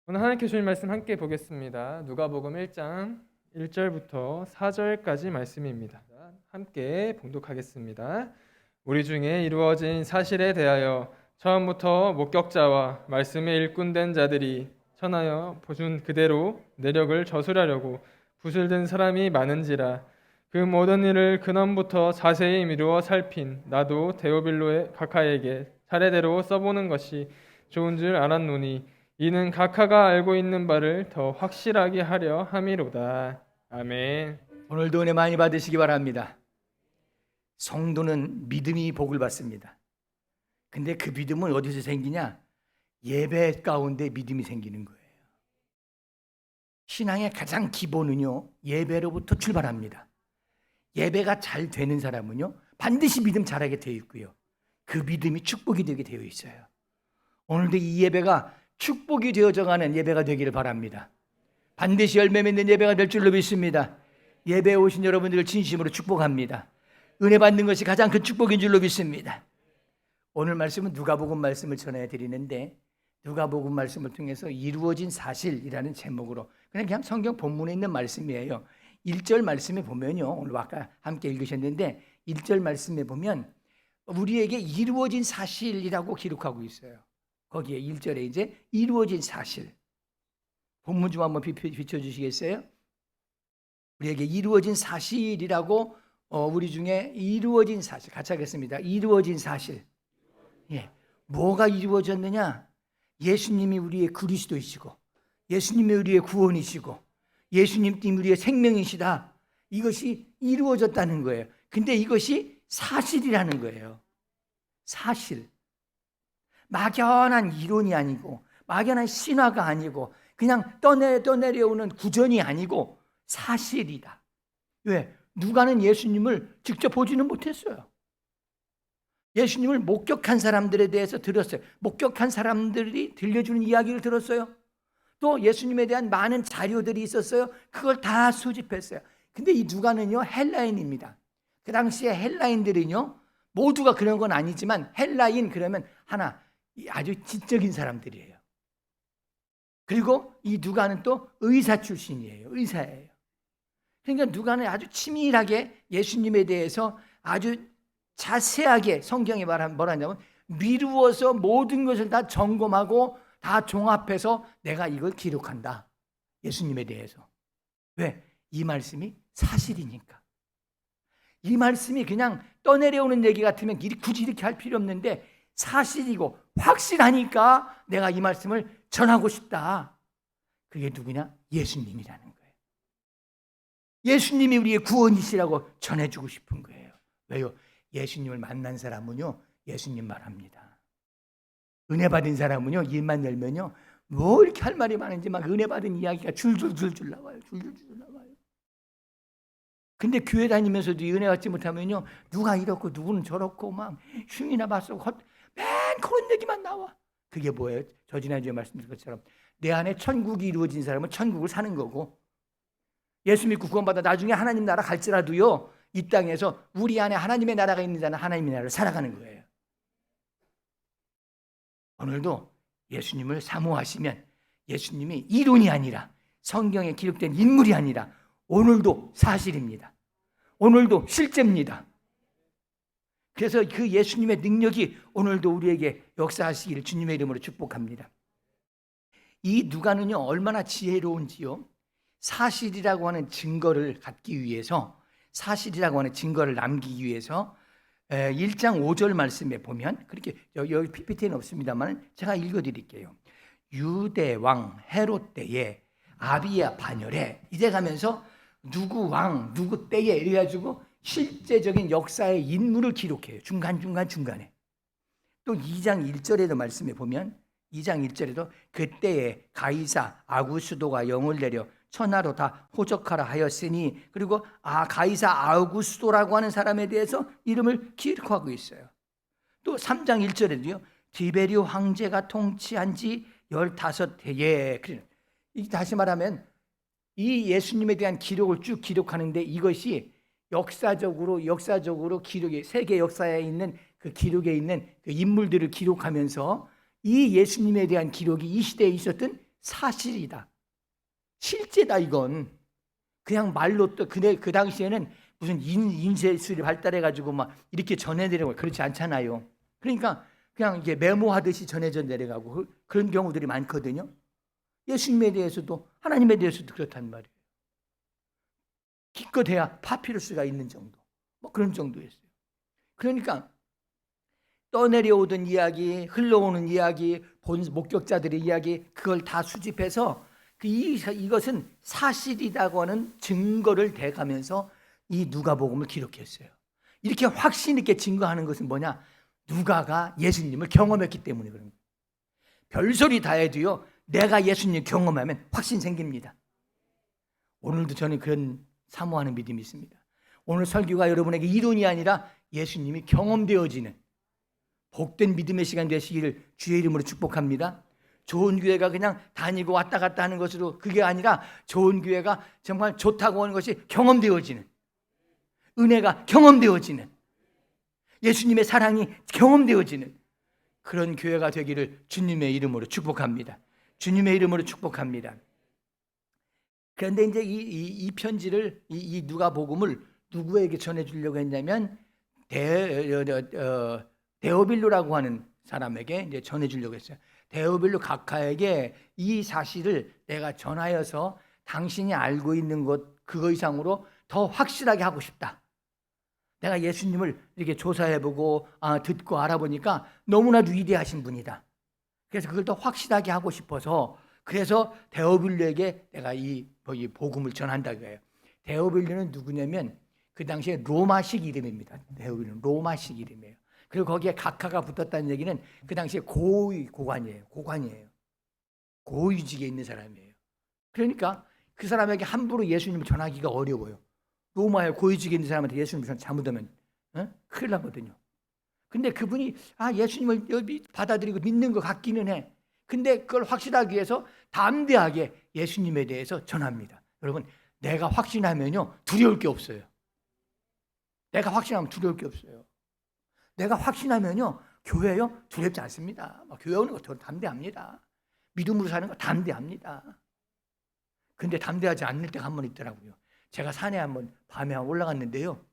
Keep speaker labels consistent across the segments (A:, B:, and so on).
A: 오늘 하나님께 주신 말씀 함께 보겠습니다. 누가복음 1장 1절부터 4절까지 말씀입니다. 함께 봉독하겠습니다. 우리 중에 이루어진 사실에 대하여 처음부터 목격자와 말씀에 일꾼된 자들이 천하여 보준 그대로 내력을 저술하려고 붓을 든 사람이 많은지라. 그 모든 일을 근원부터 자세히 미루어 살핀 나도 데오빌로의 각하에게 차례대로 써보는 것이 좋은 줄 알았노니 이는 각하가 알고 있는 바를 더 확실하게 하려 함이로다. 아멘.
B: 오늘도 은혜 많이 받으시기 바랍니다. 성도는 믿음이 복을 받습니다. 근데 그 믿음은 어디서 생기냐? 예배 가운데 믿음이 생기는 거예요. 신앙의 가장 기본은요, 예배로부터 출발합니다. 예배가 잘 되는 사람은요, 반드시 믿음 잘하게 되어 있고요. 그 믿음이 축복이 되게 되어 있어요. 오늘도 이 예배가 축복이 되어져가는 예배가 되기를 바랍니다. 반드시 열매 맺는 예배가 될 줄로 믿습니다. 예배에 오신 여러분들을 진심으로 축복합니다. 은혜 받는 것이 가장 큰 축복인 줄로 믿습니다. 오늘 말씀은 누가복음 말씀을 전해드리는데, 누가복음 말씀을 통해서 이루어진 사실이라는 제목으로 그냥 성경 본문에 있는 말씀이에요. 1절 말씀에 보면요, 오늘 아까 함께 읽으셨는데 1절 말씀에 보면 우리에게 이루어진 사실이라고 기록하고 있어요. 거기에 1절에 이제 이루어진 사실, 본문 좀 한번 비춰주시겠어요? 우리에게 이루어진 사실이라고, 우리 중에 이루어진 사실 같이 하겠습니다. 이루어진 사실. 예, 뭐가 이루어졌느냐? 예수님이 우리의 그리스도이시고, 예수님이 우리의 구원이시고, 예수님이 우리의 생명이시다. 이것이 이루어졌다는 거예요. 근데 이것이 사실이라는 거예요. 사실. 막연한 이론이 아니고, 막연한 신화가 아니고, 그냥 떠내려오는 구전이 아니고 사실이다. 왜? 누가는 예수님을 직접 보지는 못했어요. 예수님을 목격한 사람들에 대해서 들었어요. 목격한 사람들이 들려주는 이야기를 들었어요. 또 예수님에 대한 많은 자료들이 있었어요. 그걸 다 수집했어요. 근데 이 누가는요, 헬라인입니다. 그 당시에 헬라인들은요, 모두가 그런 건 아니지만 헬라인 그러면 하나 아주 지적인 사람들이에요. 그리고 이 누가는 또 의사 출신이에요. 의사예요. 그러니까 누가는 아주 치밀하게 예수님에 대해서 아주 자세하게 성경에 뭐라냐면 미루어서 모든 것을 다 점검하고 다 종합해서 내가 이걸 기록한다. 예수님에 대해서. 왜? 이 말씀이 사실이니까. 이 말씀이 그냥 떠내려오는 얘기 같으면 굳이 이렇게 할 필요 없는데 사실이고 확실하니까 내가 이 말씀을 전하고 싶다. 그게 누구냐? 예수님이라는 거예요. 예수님이 우리의 구원이시라고 전해주고 싶은 거예요. 왜요? 예수님을 만난 사람은요, 예수님 말합니다. 은혜 받은 사람은요, 입만 열면요, 뭐 이렇게 할 말이 많은지 막 은혜 받은 이야기가 줄줄줄줄 나와요. 줄줄줄 나와요. 근데 교회 다니면서도 은혜 받지 못하면요, 누가 이렇고 누구는 저렇고 막 흉이나 맞서 맨 그런 얘기만 나와. 그게 뭐예요? 저 지난주에 말씀드린 것처럼 내 안에 천국이 이루어진 사람은 천국을 사는 거고, 예수 믿고 구원받아 나중에 하나님 나라 갈지라도요, 이 땅에서 우리 안에 하나님의 나라가 있는 자는 하나님의 나라를 살아가는 거예요. 오늘도 예수님을 사모하시면 예수님이 이론이 아니라 성경에 기록된 인물이 아니라 오늘도 사실입니다. 오늘도 실제입니다. 그래서 그 예수님의 능력이 오늘도 우리에게 역사하시기를 주님의 이름으로 축복합니다. 이 누가는요, 얼마나 지혜로운지요. 사실이라고 하는 증거를 갖기 위해서, 사실이라고 하는 증거를 남기기 위해서 1장 5절 말씀에 보면, 그렇게 여기 PPT는 없습니다만 제가 읽어드릴게요. 유대 왕 헤롯 때에 아비야 반열에, 이래 가면서 누구 왕 누구 때에 이래가지고 실제적인 역사의 인물을 기록해요. 중간에. 또 2장 1절에도 말씀해 보면, 2장 1절에도 그때에 가이사 아구스도가 영을 내려 천하로 다 호적하라 하였으니, 그리고 가이사 아우구스도라고 하는 사람에 대해서 이름을 기록하고 있어요. 또 3장 1절에도요, 디베리오 황제가 통치한 지 15해에, 다시 말하면 이 예수님에 대한 기록을 쭉 기록하는데, 이것이 역사적으로 기록이, 세계 역사에 있는 그 기록에 있는 그 인물들을 기록하면서 이 예수님에 대한 기록이 이 시대에 있었던 사실이다. 실제다 이건. 그냥 말로 또 그 당시에는 무슨 인쇄술이 발달해가지고 막 이렇게 전해내려고 그렇지 않잖아요. 그러니까 그냥 이게 메모하듯이 전해져 내려가고 그런 경우들이 많거든요. 예수님에 대해서도 하나님에 대해서도 그렇단 말이에요. 기껏해야 파피루스가 있는 정도, 뭐 그런 정도였어요. 그러니까 떠내려오던 이야기, 흘러오는 이야기, 본 목격자들의 이야기 그걸 다 수집해서 이것은 사실이라고 하는 증거를 대가면서 이 누가복음을 기록했어요. 이렇게 확신 있게 증거하는 것은 뭐냐? 누가가 예수님을 경험했기 때문에 그런 거예요. 별소리 다 해도요, 내가 예수님 경험하면 확신 생깁니다. 오늘도 저는 그런 사모하는 믿음이 있습니다. 오늘 설교가 여러분에게 이론이 아니라 예수님이 경험되어지는 복된 믿음의 시간 되시기를 주의 이름으로 축복합니다. 좋은 교회가 그냥 다니고 왔다 갔다 하는 것으로 그게 아니라 좋은 교회가 정말 좋다고 하는 것이 경험되어지는, 은혜가 경험되어지는, 예수님의 사랑이 경험되어지는 그런 교회가 되기를 주님의 이름으로 축복합니다. 주님의 이름으로 축복합니다. 그런데 이제 이 편지를 이 누가복음을 누구에게 전해주려고 했냐면 데오빌로라고 하는 사람에게 이제 전해주려고 했어요. 데오빌로 각하에게 이 사실을 내가 전하여서 당신이 알고 있는 것 그거 이상으로 더 확실하게 하고 싶다. 내가 예수님을 이렇게 조사해보고 듣고 알아보니까 너무나도 위대하신 분이다. 그래서 그걸 더 확실하게 하고 싶어서 그래서 데오빌로에게 내가 이 복음을 전한다 그래요. 데오빌로는 누구냐면 그 당시에 로마식 이름입니다. 데오빌로는 로마식 이름이에요. 그리고 거기에 각하가 붙었다는 얘기는 그 당시에 고관이에요. 고위직에 있는 사람이에요. 그러니까 그 사람에게 함부로 예수님을 전하기가 어려워요. 로마에 고위직에 있는 사람한테 예수님을 잘못하면 큰일 나거든요. 근데 그분이 예수님을 받아들이고 믿는 것 같기는 해. 근데 그걸 확실하기 위해서 담대하게 예수님에 대해서 전합니다. 여러분, 내가 확신하면요 두려울 게 없어요. 내가 확신하면 두려울 게 없어요. 내가 확신하면요 교회요 두렵지 않습니다. 교회 오는 거 담대합니다. 믿음으로 사는 거 담대합니다. 근데 담대하지 않을 때가 한 번 있더라고요. 제가 산에 한번 밤에 올라갔는데요.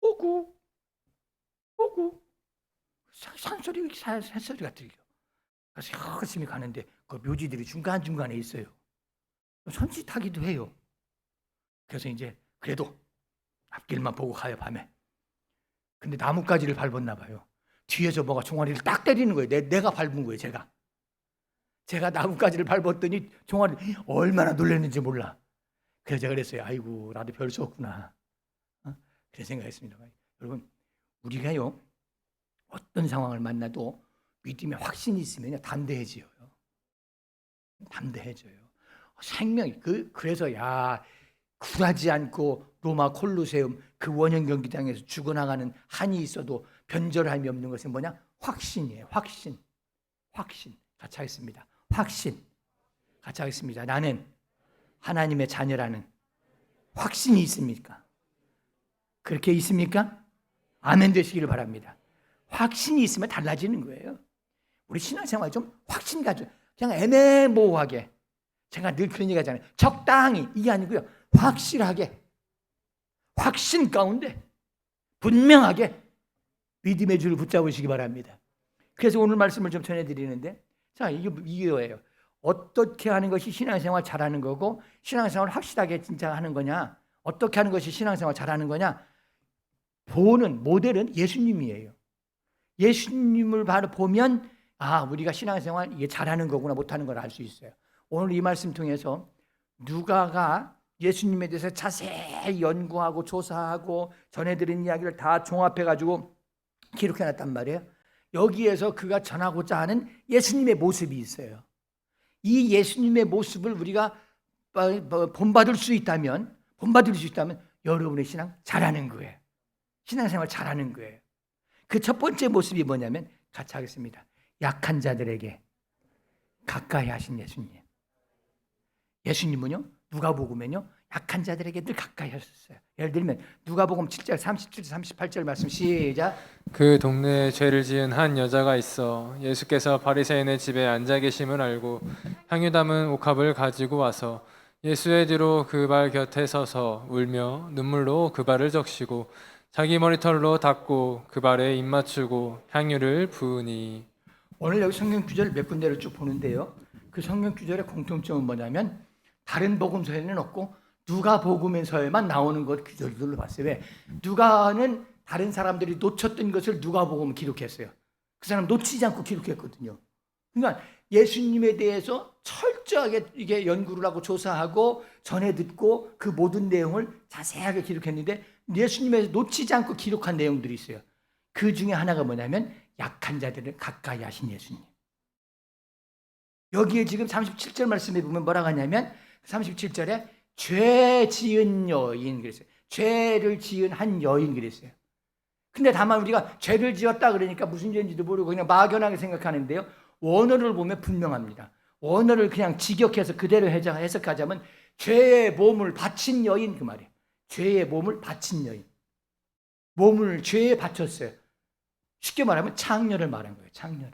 B: 오구 산소리, 새소리가 들려. 그래서 열심히 가는데 그 묘지들이 중간중간에 있어요. 손짓하기도 해요. 그래서 이제 그래도 앞길만 보고 가요, 밤에. 근데 나뭇가지를 밟았나 봐요. 뒤에서 뭐가 종아리를 딱 때리는 거예요. 내가 밟은 거예요, 제가 나뭇가지를 밟았더니 종아리 얼마나 놀랐는지 몰라. 그래서 제가 그랬어요. 아이고, 나도 별 수 없구나. 그런 생각했습니다. 여러분, 우리가요 어떤 상황을 만나도 믿음의 확신이 있으면 담대해져요. 생명이 그래서 굴하지 않고 로마 콜로세움 그 원형 경기장에서 죽어나가는 한이 있어도 변절함이 없는 것은 뭐냐? 확신이에요. 확신. 같이 하겠습니다. 확신. 같이 하겠습니다. 나는 하나님의 자녀라는 확신이 있습니까? 그렇게 있습니까? 아멘 되시기를 바랍니다. 확신이 있으면 달라지는 거예요. 우리 신앙생활 좀 확신 가지고 그냥 애매모호하게 제가 늘 그런 얘기 하잖아요. 적당히 이게 아니고요. 확실하게 확신 가운데 분명하게 믿음의 줄을 붙잡으시기 바랍니다. 그래서 오늘 말씀을 좀 전해드리는데 자 이거예요. 어떻게 하는 것이 신앙생활 잘하는 거고 신앙생활 확실하게 진짜 하는 거냐, 어떻게 하는 것이 신앙생활 잘하는 거냐, 보는 모델은 예수님이에요. 예수님을 바로 보면 우리가 신앙생활 이게 잘하는 거구나 못하는 걸 알 수 있어요. 오늘 이 말씀 통해서 누가가 예수님에 대해서 자세히 연구하고 조사하고 전해드린 이야기를 다 종합해가지고 기록해놨단 말이에요. 여기에서 그가 전하고자 하는 예수님의 모습이 있어요. 이 예수님의 모습을 우리가 본받을 수 있다면 여러분의 신앙 잘하는 거예요. 신앙생활 잘하는 거예요. 그 첫 번째 모습이 뭐냐면 같이 하겠습니다. 약한 자들에게 가까이 하신 예수님. 예수님은요 누가복음에는요 약한 자들에게 늘 가까이 하셨어요. 예를 들면 누가복음 7장 37, 38절 말씀 시작.
A: 그 동네에 죄를 지은 한 여자가 있어 예수께서 바리새인의 집에 앉아 계심을 알고 향유 담은 옥합을 가지고 와서 예수의 뒤로 그 발 곁에 서서 울며 눈물로 그 발을 적시고 자기 머리털로 닦고 그 발에 입 맞추고 향유를 부으니.
B: 오늘 여기 성경 구절을 몇 군데를 쭉 보는데요. 그 성경 구절의 공통점은 뭐냐면 다른 복음서에는 없고 누가복음에서에만 나오는 것 구절들로 봤어요. 왜? 누가는 다른 사람들이 놓쳤던 것을 누가복음 기록했어요. 그 사람 놓치지 않고 기록했거든요. 그러니까 예수님에 대해서 철저하게 이게 연구를 하고 조사하고 전해 듣고 그 모든 내용을 자세하게 기록했는데 예수님에 놓치지 않고 기록한 내용들이 있어요. 그 중에 하나가 뭐냐면 약한 자들을 가까이 하신 예수님. 여기에 지금 37절 말씀에 보면 뭐라고 하냐면 37절에 죄 지은 여인 그랬어요. 죄를 지은 한 여인 그랬어요. 근데 다만 우리가 죄를 지었다 그러니까 무슨 죄인지도 모르고 그냥 막연하게 생각하는데요. 원어를 보면 분명합니다. 원어를 그냥 직역해서 그대로 해석하자면 죄의 몸을 바친 여인 그 말이에요. 죄의 몸을 바친 여인. 몸을 죄에 바쳤어요. 쉽게 말하면 창녀를 말한 거예요. 창녀를.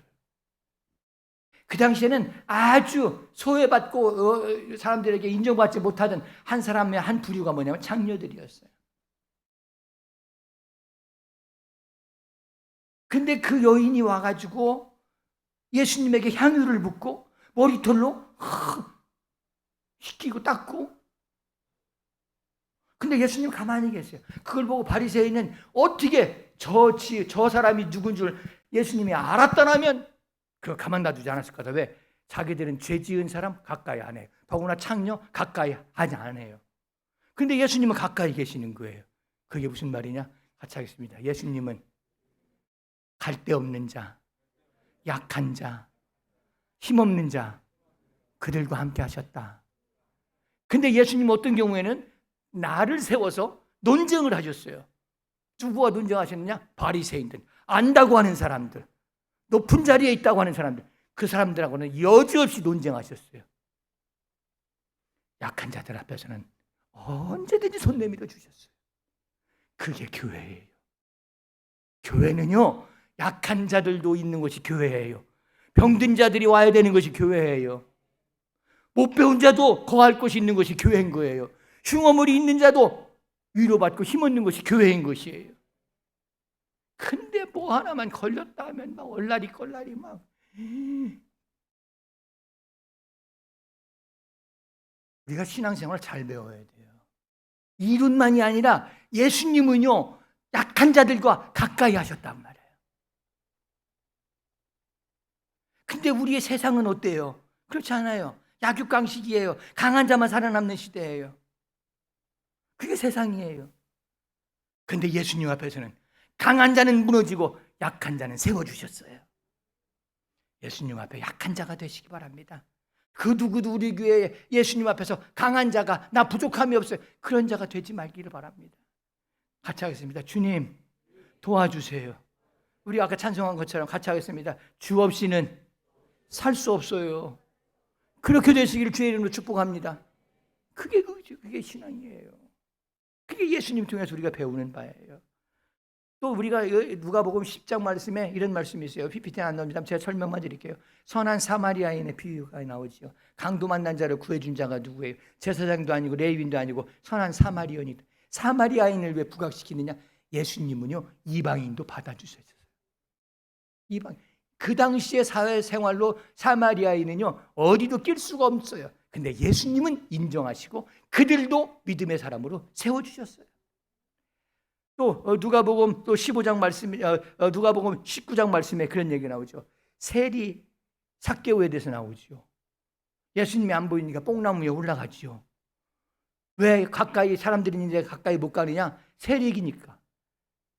B: 그 당시에는 아주 소외받고 사람들에게 인정받지 못하던 한 사람의 한 부류가 뭐냐면 창녀들이었어요. 근데 그 여인이 와가지고 예수님에게 향유를 붓고 머리털로 씻기고 닦고. 근데 예수님 가만히 계세요. 그걸 보고 바리새인은 어떻게 저 사람이 누군 줄 예수님이 알았다면 그거 가만 놔두지 않았을 거다. 왜? 자기들은 죄 지은 사람 가까이 안 해요. 더구나 창녀 가까이 하지 않아요. 근데 예수님은 가까이 계시는 거예요. 그게 무슨 말이냐? 같이 하겠습니다. 예수님은 갈데 없는 자, 약한 자, 힘없는 자, 그들과 함께 하셨다. 근데 예수님 어떤 경우에는 나를 세워서 논쟁을 하셨어요. 누구와 논쟁하셨느냐? 바리새인들, 안다고 하는 사람들, 높은 자리에 있다고 하는 사람들, 그 사람들하고는 여지없이 논쟁하셨어요. 약한 자들 앞에서는 언제든지 손 내밀어 주셨어요. 그게 교회예요. 교회는요, 약한 자들도 있는 것이 교회예요. 병든 자들이 와야 되는 것이 교회예요. 못 배운 자도 거할 곳이 있는 것이 교회인 거예요. 흉어물이 있는 자도 위로받고 힘없는 것이 교회인 것이에요. 근데 뭐 하나만 걸렸다 하면 막 얼라리 막. 우리가 신앙생활을 잘 배워야 돼요. 이론만이 아니라 예수님은요, 약한 자들과 가까이 하셨단 말이에요. 근데 우리의 세상은 어때요? 그렇지 않아요. 약육강식이에요. 강한 자만 살아남는 시대예요. 그게 세상이에요. 근데 예수님 앞에서는 강한 자는 무너지고 약한 자는 세워주셨어요. 예수님 앞에 약한 자가 되시기 바랍니다. 그 누구도 우리 교회에 예수님 앞에서 강한 자가 나 부족함이 없어요. 그런 자가 되지 말기를 바랍니다. 같이 하겠습니다. 주님 도와주세요. 우리 아까 찬송한 것처럼 같이 하겠습니다. 주 없이는 살 수 없어요. 그렇게 되시기를 주의 이름으로 축복합니다. 그게 신앙이에요. 그게 예수님 통해서 우리가 배우는 바예요. 또 우리가 누가복음 10장 말씀에 이런 말씀이 있어요. PPT에 안 나옵니다. 제가 설명만 드릴게요. 선한 사마리아인의 비유가 나오죠. 강도 만난 자를 구해준 자가 누구예요? 제사장도 아니고 레위인도 아니고 선한 사마리아인이다. 사마리아인을 왜 부각시키느냐? 예수님은요, 이방인도 받아주셨어요. 이방. 그 당시의 사회생활로 사마리아인은요, 어디도 낄 수가 없어요. 근데 예수님은 인정하시고 그들도 믿음의 사람으로 세워주셨어요. 또 누가복음 또 15장 말씀, 누가복음 19장 말씀에 그런 얘기 나오죠. 세리 삭개오에 대해서 나오죠. 예수님이 안 보이니까 뽕나무에 올라가죠. 왜 가까이 사람들이 이제 가까이 못 가느냐? 세리이니까.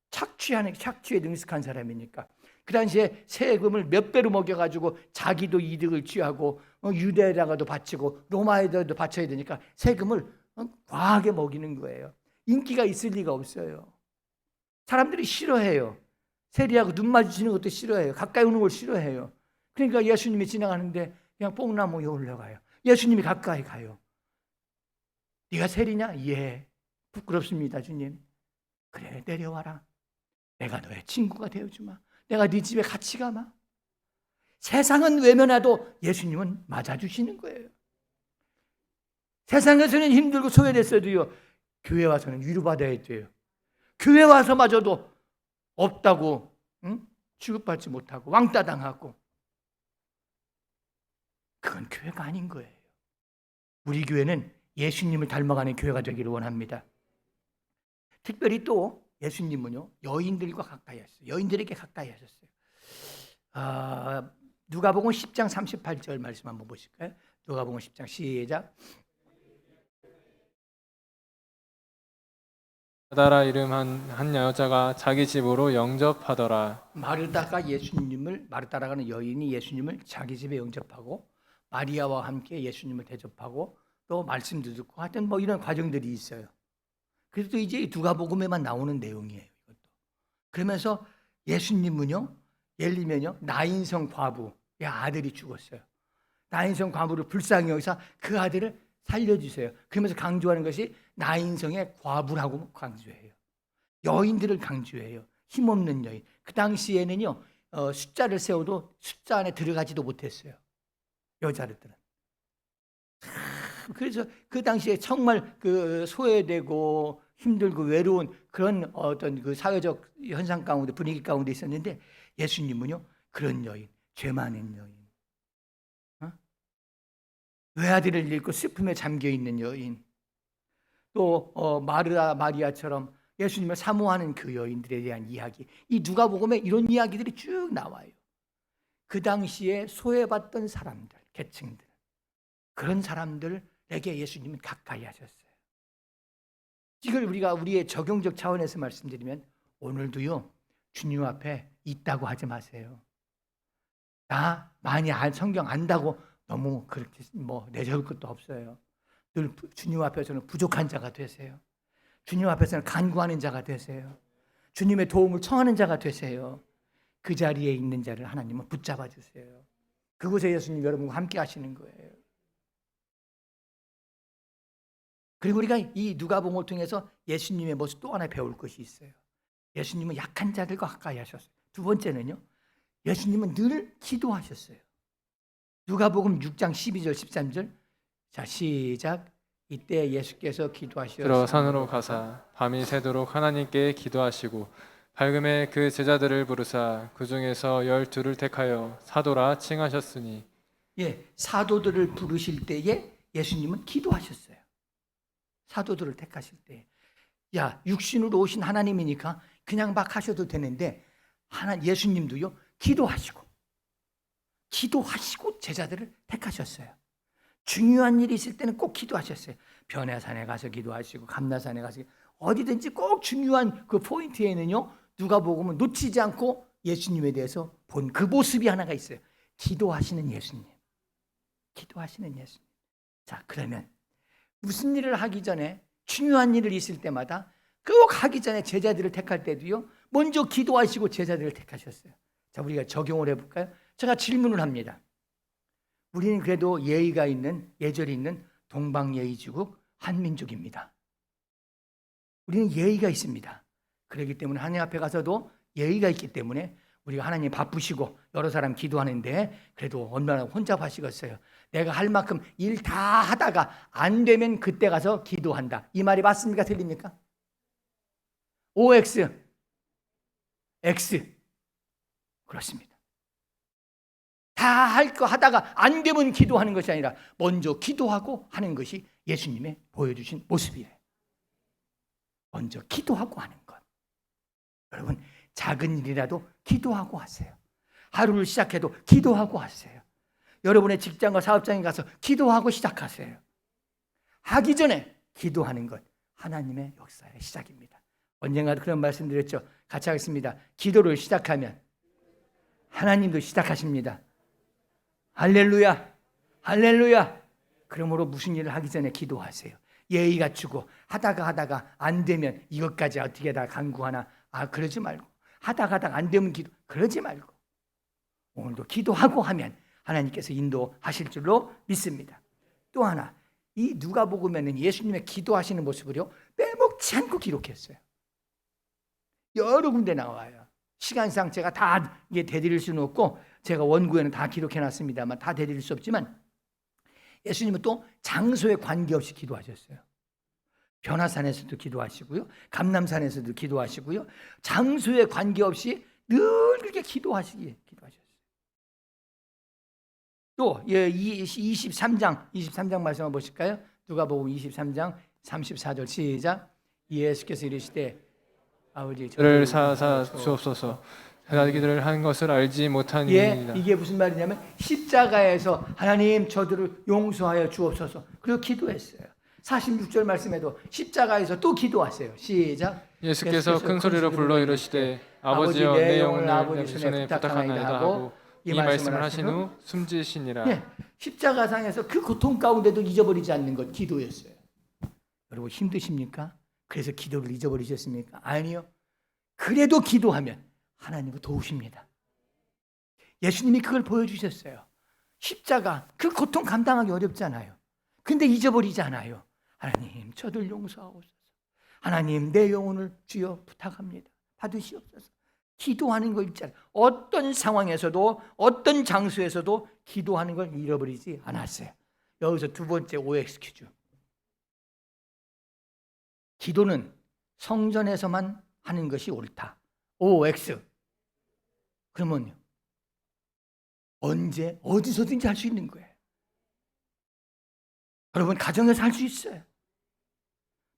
B: 착취에 능숙한 사람이니까. 그 당시에 세금을 몇 배로 먹여가지고 자기도 이득을 취하고 유대에다가도 바치고 로마에다가도 바쳐야 되니까 세금을 과하게 먹이는 거예요. 인기가 있을 리가 없어요. 사람들이 싫어해요. 세리하고 눈 마주치는 것도 싫어해요. 가까이 오는 걸 싫어해요. 그러니까 예수님이 지나가는데 그냥 뽕나무에 올라가요. 예수님이 가까이 가요. 네가 세리냐? 예. 부끄럽습니다, 주님. 그래, 내려와라. 내가 너의 친구가 되어주마. 내가 네 집에 같이 가마. 세상은 외면해도 예수님은 맞아주시는 거예요. 세상에서는 힘들고 소외됐어도요, 교회 와서는 위로받아야 돼요. 교회 와서마저도 없다고, 응? 취급받지 못하고 왕따 당하고, 그건 교회가 아닌 거예요. 우리 교회는 예수님을 닮아가는 교회가 되기를 원합니다. 특별히 또 예수님은요, 여인들과 가까이 하셨어요. 여인들에게 가까이 하셨어요. 누가복음 10장 38절 말씀 한번 보실까요? 누가복음 10장 시작.
A: 마다라 이름 한 여자가 자기 집으로 영접하더라.
B: 마르다라는 여인이 예수님을 자기 집에 영접하고 마리아와 함께 예수님을 대접하고 또 말씀도 듣고 하여튼 뭐 이런 과정들이 있어요. 그래서 또 이제 누가복음에만 나오는 내용이에요. 이것도. 그러면서 예수님은요, 예를 들면요, 나인성 과부의 아들이 죽었어요. 나인성 과부를 불쌍히 여기서 그 아들을 살려주세요. 그러면서 강조하는 것이 나인성의 과부라고 강조해요. 여인들을 강조해요. 힘없는 여인. 그 당시에는요, 숫자를 세워도 숫자 안에 들어가지도 못했어요. 여자들은. 그래서 그 당시에 정말 그 소외되고 힘들고 외로운 그런 어떤 그 사회적 현상 가운데, 분위기 가운데 있었는데, 예수님은요, 그런 여인, 죄 많은 여인, 외아들을 잃고 슬픔에 잠겨 있는 여인, 또 마리아처럼 예수님을 사모하는 그 여인들에 대한 이야기, 이 누가복음에 이런 이야기들이 쭉 나와요. 그 당시에 소외받던 사람들, 계층들, 그런 사람들에게 예수님은 가까이 하셨어요. 이걸 우리가 우리의 적용적 차원에서 말씀드리면, 오늘도요, 주님 앞에 있다고 하지 마세요. 나 많이 성경 안다고 너무 그렇게 뭐 내세울 것도 없어요. 늘 주님 앞에서는 부족한 자가 되세요. 주님 앞에서는 간구하는 자가 되세요. 주님의 도움을 청하는 자가 되세요. 그 자리에 있는 자를 하나님은 붙잡아 주세요. 그곳에 예수님 여러분과 함께 하시는 거예요. 그리고 우리가 이 누가복음을 통해서 예수님의 모습 또 하나 배울 것이 있어요. 예수님은 약한 자들과 가까이 하셨어요. 두 번째는요, 예수님은 늘 기도하셨어요. 누가복음 6장 12절 13절. 자, 시작. 이때 예수께서 기도하시어
A: 들어 산으로 가사 밤이 새도록 하나님께 기도하시고 밝음에 그 제자들을 부르사 그 중에서 12를 택하여 사도라 칭하셨으니.
B: 예, 사도들을 부르실 때에 예수님은 기도하셨어요. 사도들을 택하실 때. 야, 육신으로 오신 하나님이니까 그냥 막 하셔도 되는데, 예수님도요, 기도하시고 제자들을 택하셨어요. 중요한 일이 있을 때는 꼭 기도하셨어요. 변화산에 가서 기도하시고 감나산에 가서 어디든지 꼭 중요한 그 포인트에는요, 누가복음은 놓치지 않고 예수님에 대해서 본 그 모습이 하나가 있어요. 기도하시는 예수님. 기도하시는 예수님. 자, 그러면 무슨 일을 하기 전에, 중요한 일을 있을 때마다 꼭 하기 전에 제자들을 택할 때도요, 먼저 기도하시고 제자들을 택하셨어요. 자, 우리가 적용을 해볼까요? 제가 질문을 합니다. 우리는 그래도 예의가 있는, 예절이 있는 동방예의지국 한민족입니다. 우리는 예의가 있습니다. 그렇기 때문에 하나님 앞에 가서도 예의가 있기 때문에 우리가 하나님 바쁘시고 여러 사람 기도하는데 그래도 얼마나 혼잡하시겠어요. 내가 할 만큼 일 다 하다가 안 되면 그때 가서 기도한다. 이 말이 맞습니까? 틀립니까? OX, X. 그렇습니다. 다 할 거 하다가 안 되면 기도하는 것이 아니라 먼저 기도하고 하는 것이 예수님의 보여주신 모습이에요. 먼저 기도하고 하는 것. 여러분, 작은 일이라도 기도하고 하세요. 하루를 시작해도 기도하고 하세요. 여러분의 직장과 사업장에 가서 기도하고 시작하세요. 하기 전에 기도하는 것, 하나님의 역사의 시작입니다. 언젠가도 그런 말씀드렸죠. 같이 하겠습니다. 기도를 시작하면 하나님도 시작하십니다. 할렐루야, 할렐루야. 그러므로 무슨 일을 하기 전에 기도하세요. 예의 갖추고 하다가 안 되면 이것까지 어떻게 다 간구하나, 그러지 말고, 하다가 안 되면 기도, 그러지 말고 오늘도 기도하고 하면 하나님께서 인도하실 줄로 믿습니다. 또 하나, 이 누가복음에는 예수님의 기도하시는 모습을요 빼먹지 않고 기록했어요. 여러 군데 나와요. 시간상 제가 다 이게 대드릴 수는 없고 제가 원고에는 다 기록해놨습니다만 다 대드릴 수 없지만 예수님은 또 장소에 관계없이 기도하셨어요. 변화산에서도 기도하시고요, 감람산에서도 기도하시고요, 장소에 관계없이 늘 그렇게 기도하셨어요. 또 23장 말씀 한번 보실까요? 누가복음 23장 34절 시작. 예수께서 이르시되 아버지
A: 저를 사사 주옵소서. 자기들을 한 것을 알지 못하니이다.
B: 이게 무슨 말이냐면 십자가에서 하나님 저들을 용서하여 주옵소서. 그리고 기도했어요. 46절 말씀에도 십자가에서 또 기도하세요. 시작.
A: 예수께서 큰 소리로 불러 이르시되 아버지여 내 영혼을 아버지 손에 부탁하나이다 하고 이 말씀을 하신 후 숨지시니라.
B: 십자가상에서 그 고통 가운데도 잊어버리지 않는 것 기도였어요. 여러분 힘드십니까? 그래서 기도를 잊어버리셨습니까? 아니요. 그래도 기도하면 하나님은 도우십니다. 예수님이 그걸 보여주셨어요. 십자가 그 고통 감당하기 어렵잖아요. 근데 잊어버리지 않아요. 하나님 저들 용서하옵소서. 하나님 내 영혼을 주여 부탁합니다. 받으시옵소서. 기도하는 거 있잖아요. 어떤 상황에서도 어떤 장소에서도 기도하는 걸 잃어버리지 않았어요. 여기서 두 번째 OX 퀴즈. 기도는 성전에서만 하는 것이 옳다. OX. 그러면요. 언제 어디서든지 할 수 있는 거예요. 여러분 가정에서 할 수 있어요.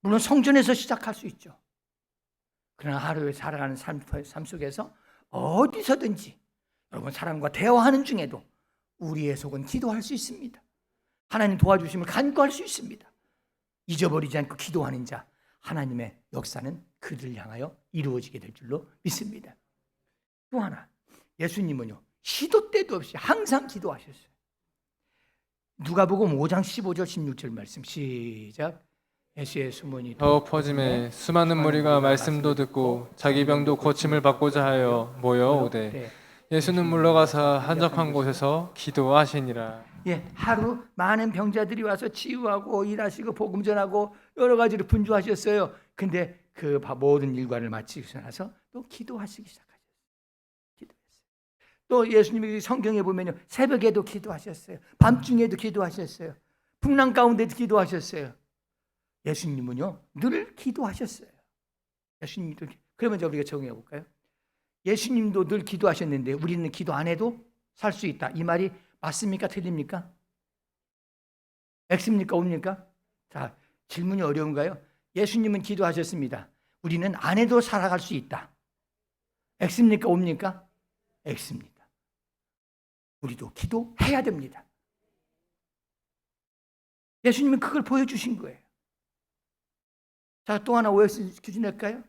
B: 물론 성전에서 시작할 수 있죠. 그러나 하루에 살아가는 삶 속에서 어디서든지 여러분 사람과 대화하는 중에도 우리의 속은 기도할 수 있습니다. 하나님 도와주심을 간구할 수 있습니다. 잊어버리지 않고 기도하는 자 하나님의 역사는 그들을 향하여 이루어지게 될 줄로 믿습니다. 또 하나 예수님은요 시도 때도 없이 항상 기도하셨어요. 누가복음 5장 15절 16절 말씀 시작. 예수의 수문이
A: 더욱 퍼짐에 수많은 무리가 말씀도 듣고 자기 병도 고침을 받고자 하여 모여오되 예수는 물러가사 한적한 곳에서 기도하시니라.
B: 하루 많은 병자들이 와서 치유하고 일하시고 복음 전하고 여러 가지로 분주하셨어요. 근데 그 모든 일과를 마치고 나서 또 기도하시기 시작하셨어요. 기도했어요. 또 예수님이 성경에 보면요 새벽에도 기도하셨어요. 밤중에도 기도하셨어요. 풍랑 가운데도 기도하셨어요. 예수님은요 늘 기도하셨어요. 예수님도 그러면 이제 우리가 적용해 볼까요? 예수님도 늘 기도하셨는데 우리는 기도 안 해도 살 수 있다. 이 말이 맞습니까? 틀립니까? X입니까? O입니까? 자, 질문이 어려운가요? 예수님은 기도하셨습니다. 우리는 안 해도 살아갈 수 있다. X입니까? O입니까? X입니다. 우리도 기도해야 됩니다. 예수님은 그걸 보여주신 거예요. 자, 또 하나 OX 퀴즈 낼까요?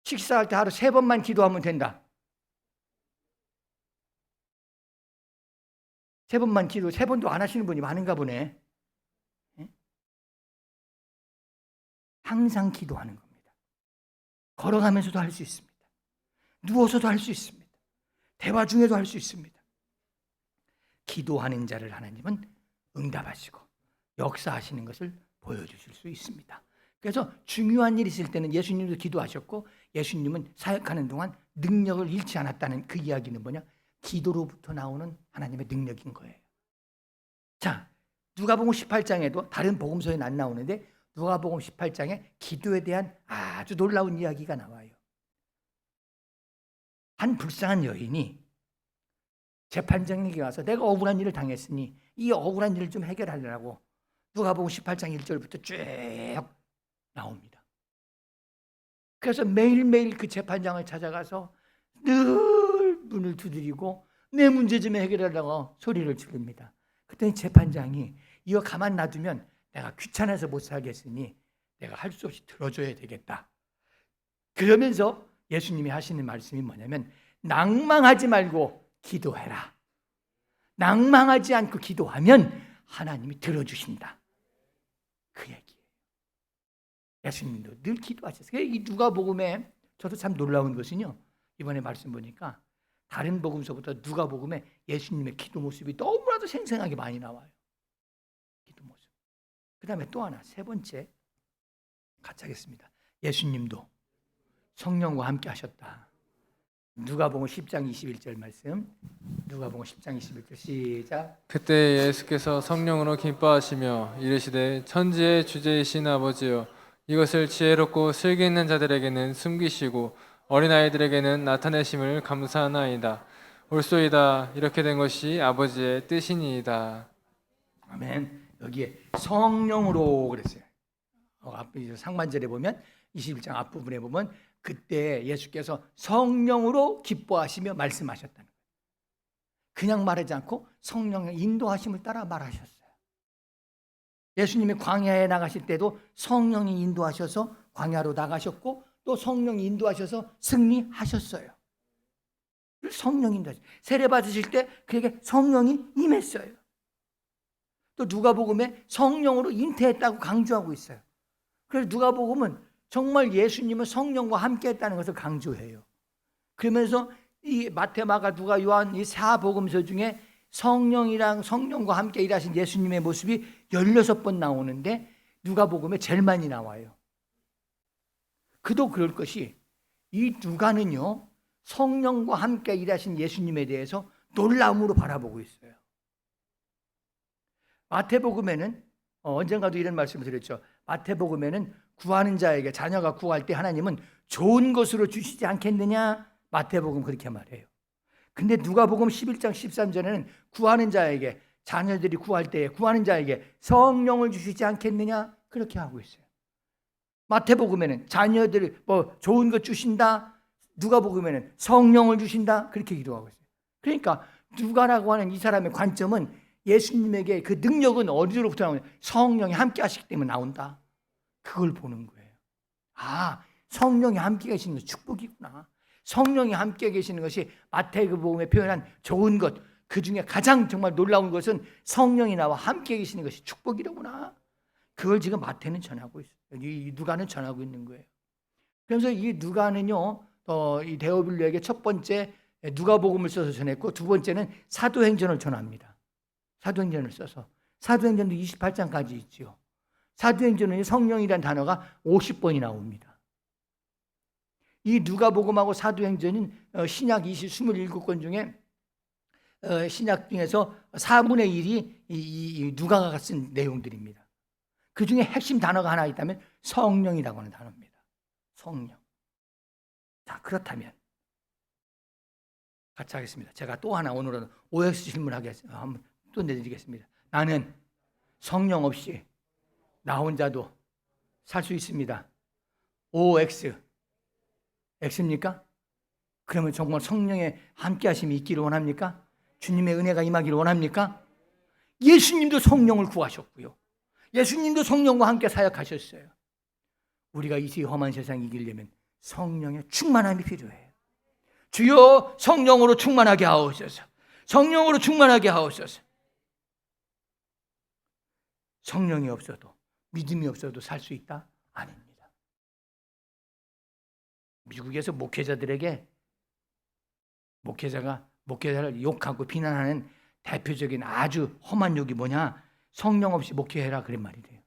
B: 식사할 때 하루 3번만 기도하면 된다. 3번만 기도, 3번도 안 하시는 분이 많은가 보네. 항상 기도하는 겁니다. 걸어가면서도 할 수 있습니다. 누워서도 할 수 있습니다. 대화 중에도 할 수 있습니다. 기도하는 자를 하나님은 응답하시고 역사하시는 것을 보여주실 수 있습니다. 그래서 중요한 일이 있을 때는 예수님도 기도하셨고 예수님은 사역하는 동안 능력을 잃지 않았다는 그 이야기는 뭐냐? 기도로부터 나오는 하나님의 능력인 거예요. 자, 누가복음 18장에도 다른 복음서에는 안 나오는데 누가복음 18장에 기도에 대한 아주 놀라운 이야기가 나와요. 한 불쌍한 여인이 재판장에게 와서 내가 억울한 일을 당했으니 이 억울한 일을 좀 해결하려고 누가복음 18장 1절부터 쭉 나옵니다. 그래서 매일매일 그 재판장을 찾아가서 늘 문을 두드리고 내 문제 좀 해결하려고 소리를 지릅니다. 그랬더니 재판장이 이거 가만 놔두면 내가 귀찮아서 못 살겠으니 내가 할 수 없이 들어줘야 되겠다. 그러면서 예수님이 하시는 말씀이 뭐냐면 낭망하지 말고 기도해라. 낭망하지 않고 기도하면 하나님이 들어주신다. 그 얘기예요. 예수님도 늘 기도하셨어요. 이 누가복음에 저도 참 놀라운 것은요. 이번에 말씀 보니까 다른 복음서보다 누가복음에 예수님의 기도 모습이 너무나도 생생하게 많이 나와요. 다음에 또 하나, 세 번째 같이 하겠습니다. 예수님도 성령과 함께 하셨다. 누가복음 10장 21절 말씀. 누가복음 10장 21절 시작.
A: 그때 예수께서 성령으로 기뻐하시며 이르시되 천지의 주제이신 아버지여 이것을 지혜롭고 슬기 있는 자들에게는 숨기시고 어린아이들에게는 나타내심을 감사하나이다. 옳소이다. 이렇게 된 것이 아버지의 뜻이니이다.
B: 아멘. 여기에 성령으로 그랬어요. 상반절에 보면 21장 앞부분에 보면 그때 예수께서 성령으로 기뻐하시며 말씀하셨다는 거예요. 그냥 말하지 않고 성령의 인도하심을 따라 말하셨어요. 예수님이 광야에 나가실 때도 성령이 인도하셔서 광야로 나가셨고 또 성령이 인도하셔서 승리하셨어요. 성령이 인도하셨어요. 세례 받으실 때 그에게 성령이 임했어요. 또 누가복음에 성령으로 잉태했다고 강조하고 있어요. 그래서 누가복음은 정말 예수님은 성령과 함께 했다는 것을 강조해요. 그러면서 이 마태, 마가, 누가, 요한 이 사복음서 중에 성령과 함께 일하신 예수님의 모습이 16번 나오는데 누가복음에 제일 많이 나와요. 그도 그럴 것이 이 누가는요 성령과 함께 일하신 예수님에 대해서 놀라움으로 바라보고 있어요. 마태복음에는 언젠가도 이런 말씀을 드렸죠. 마태복음에는 구하는 자에게 자녀가 구할 때 하나님은 좋은 것으로 주시지 않겠느냐? 마태복음 그렇게 말해요. 근데 누가복음 11장 13절에는 구하는 자에게 자녀들이 구할 때에 구하는 자에게 성령을 주시지 않겠느냐? 그렇게 하고 있어요. 마태복음에는 자녀들이 좋은 것 주신다. 누가복음에는 성령을 주신다. 그렇게 기도하고 있어요. 그러니까 누가라고 하는 이 사람의 관점은 예수님에게 그 능력은 어디로부터 나오냐? 성령이 함께 하시기 때문에 나온다. 그걸 보는 거예요. 아, 성령이 함께 계시는 것이 축복이구나. 성령이 함께 계시는 것이 마태복음에 표현한 좋은 것, 그 중에 가장 정말 놀라운 것은 성령이 나와 함께 계시는 것이 축복이로구나. 그걸 지금 마태는 전하고 있어요. 이 누가는 전하고 있는 거예요. 그래서 이 누가는요, 이 데오빌로에게 첫 번째 누가복음을 써서 전했고 두 번째는 사도행전을 전합니다. 사도행전을 써서 사도행전도 28장까지 있지요. 사도행전은 성령이라는 단어가 50번이 나옵니다. 이 누가복음하고 사도행전은 신약 27권 중에 신약 중에서 4분의 1이 이 누가가 쓴 내용들입니다. 그 중에 핵심 단어가 하나 있다면 성령이라고 하는 단어입니다. 성령. 자, 그렇다면 같이 하겠습니다. 제가 또 하나 오늘은 OX 질문하겠습니다. 한번 또 내드리겠습니다. 나는 성령 없이 나 혼자도 살 수 있습니다. OX. X입니까? 그러면 정말 성령의 함께 하심이 있기를 원합니까? 주님의 은혜가 임하기를 원합니까? 예수님도 성령을 구하셨고요. 예수님도 성령과 함께 사역하셨어요. 우리가 이 험한 세상 이기려면 성령의 충만함이 필요해요. 주여 성령으로 충만하게 하옵소서. 성령으로 충만하게 하옵소서. 성령이 없어도 믿음이 없어도 살 수 있다? 아닙니다. 미국에서 목회자들에게 목회자를 욕하고 비난하는 대표적인 아주 험한 욕이 뭐냐? 성령 없이 목회해라 그런 말이래요.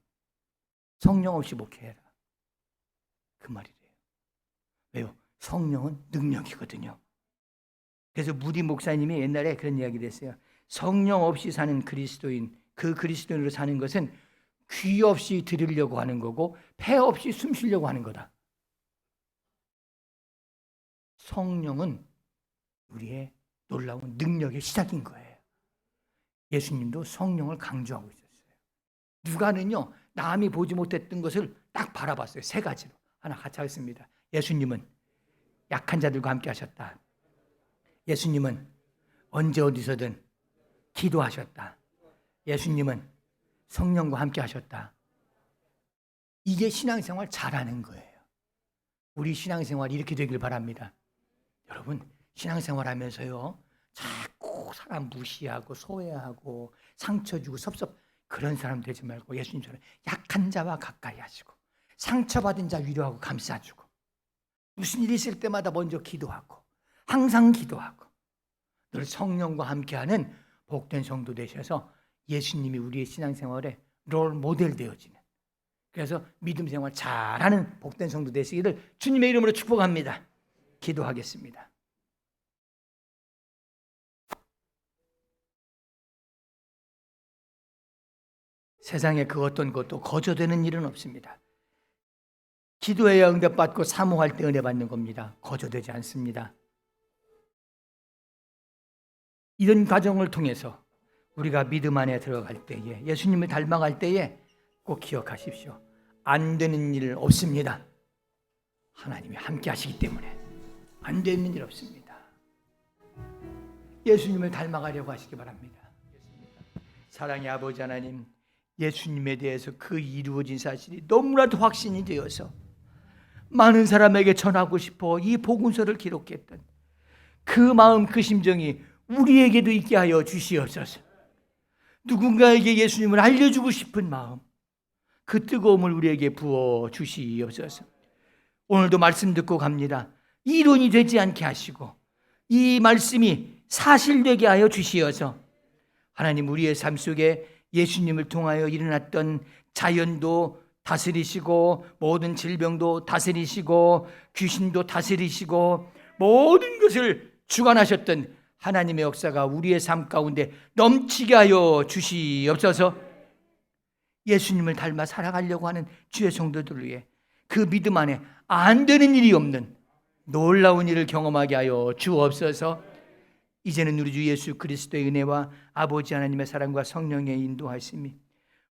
B: 성령 없이 목회해라. 그 말이래요. 왜요? 성령은 능력이거든요. 그래서 무디 목사님이 옛날에 그런 이야기를 했어요. 성령 없이 사는 그리스도인, 그 그리스도인으로 사는 것은 귀 없이 들으려고 하는 거고 폐 없이 숨 쉬려고 하는 거다. 성령은 우리의 놀라운 능력의 시작인 거예요. 예수님도 성령을 강조하고 있었어요. 누가는요, 남이 보지 못했던 것을 딱 바라봤어요. 세 가지로. 하나 같이 하겠습니다. 예수님은 약한 자들과 함께 하셨다. 예수님은 언제 어디서든 기도하셨다. 예수님은 성령과 함께 하셨다. 이게 신앙생활 잘하는 거예요. 우리 신앙생활이 이렇게 되길 바랍니다. 여러분, 신앙생활 하면서요, 자꾸 사람 무시하고 소외하고 상처 주고 그런 사람 되지 말고 예수님처럼 약한 자와 가까이 하시고 상처받은 자 위로하고 감싸주고 무슨 일이 있을 때마다 먼저 기도하고 항상 기도하고 늘 성령과 함께하는 복된 성도 되셔서 예수님이 우리의 신앙생활에 롤 모델 되어지는, 그래서 믿음 생활 잘하는 복된 성도 되시기를 주님의 이름으로 축복합니다. 기도하겠습니다. 세상에 그 어떤 것도 거저되는 일은 없습니다. 기도해야 응답받고 사모할 때 은혜 받는 겁니다. 거저되지 않습니다. 이런 과정을 통해서 우리가 믿음 안에 들어갈 때에, 예수님을 닮아갈 때에 꼭 기억하십시오. 안 되는 일 없습니다. 하나님이 함께 하시기 때문에 안 되는 일 없습니다. 예수님을 닮아가려고 하시기 바랍니다. 사랑의 아버지 하나님, 예수님에 대해서 그 이루어진 사실이 너무나도 확신이 되어서 많은 사람에게 전하고 싶어 이 복음서를 기록했던 그 마음, 그 심정이 우리에게도 있게 하여 주시옵소서. 누군가에게 예수님을 알려주고 싶은 마음, 그 뜨거움을 우리에게 부어 주시옵소서. 오늘도 말씀 듣고 갑니다. 이론이 되지 않게 하시고 이 말씀이 사실되게 하여 주시어서 하나님, 우리의 삶 속에 예수님을 통하여 일어났던 자연도 다스리시고 모든 질병도 다스리시고 귀신도 다스리시고 모든 것을 주관하셨던 하나님의 역사가 우리의 삶 가운데 넘치게 하여 주시옵소서. 예수님을 닮아 살아가려고 하는 주의 성도들을 위해 그 믿음 안에 안 되는 일이 없는 놀라운 일을 경험하게 하여 주옵소서. 이제는 우리 주 예수 그리스도의 은혜와 아버지 하나님의 사랑과 성령의 인도하심이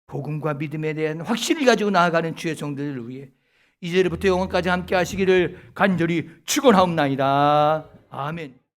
B: 복음과 믿음에 대한 확신을 가지고 나아가는 주의 성도들을 위해 이제부터 영원까지 함께 하시기를 간절히 축원하옵나이다. 아멘.